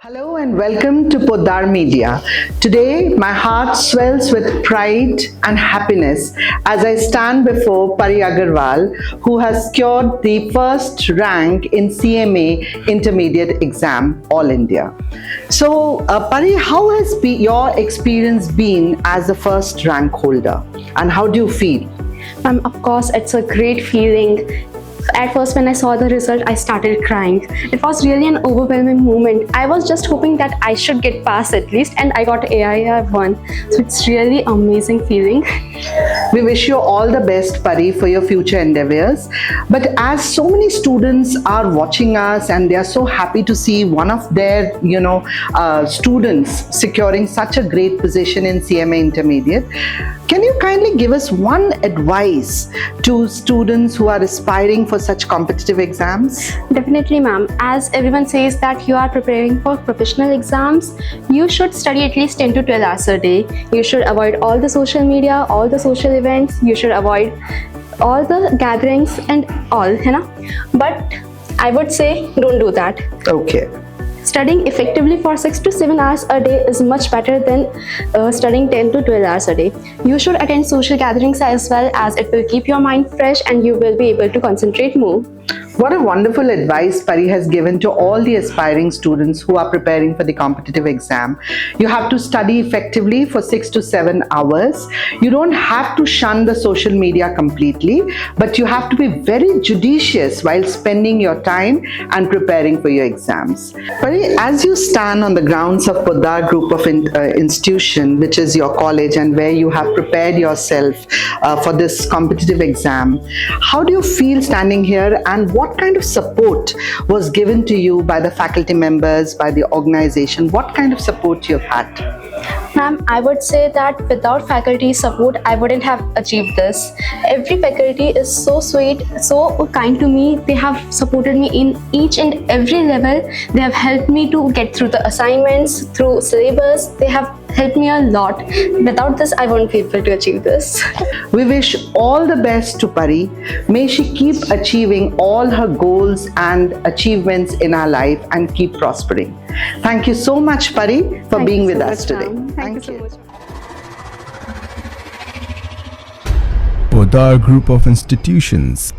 Hello and welcome to Poddar Media. Today, my heart swells with pride and happiness as I stand before Pari Agarwal, who has secured the first rank in CMA Intermediate exam, All India. So, Pari, how has your experience been as a first rank holder, and how do you feel? Of course, it's a great feeling. At first, when I saw the result, I started crying. It was really an overwhelming moment. I was just hoping that I should get past at least, and I got AI won. So it's really amazing feeling. We wish you all the best, Pari, for your future endeavors. But as so many students are watching us and they are so happy to see one of their, students securing such a great position in CMA Intermediate, can you kindly give us one advice to students who are aspiring for such competitive exams? Definitely, ma'am. As everyone says that you are preparing for professional exams, you should study at least 10 to 12 hours a day. You should avoid all the social media, all the social events. You should avoid all the gatherings and all, But I would say don't do that. Okay. Studying effectively for 6 to 7 hours a day is much better than studying 10 to 12 hours a day. You should attend social gatherings as well, as it will keep your mind fresh and you will be able to concentrate more. What a wonderful advice Pari has given to all the aspiring students who are preparing for the competitive exam. You have to study effectively for 6 to 7 hours. You don't have to shun the social media completely, but you have to be very judicious while spending your time and preparing for your exams. Pari, as you stand on the grounds of Poddar Group of Institution, which is your college and where you have prepared yourself for this competitive exam, how do you feel standing here, and what kind of support was given to you by the faculty members, by the organization? What kind of support you've had? Ma'am, I would say that without faculty support, I wouldn't have achieved this. Every faculty is so sweet, so kind to me. They have supported me in each and every level. They have helped me to get through the assignments, through syllabus. They have helped me a lot. Without this, I won't be able to achieve this. We wish all the best to Pari. May she keep achieving all her goals and achievements in her life and keep prospering. Thank you so much, Pari, for being with us today. Thank you so much. Poddar Group of Institutions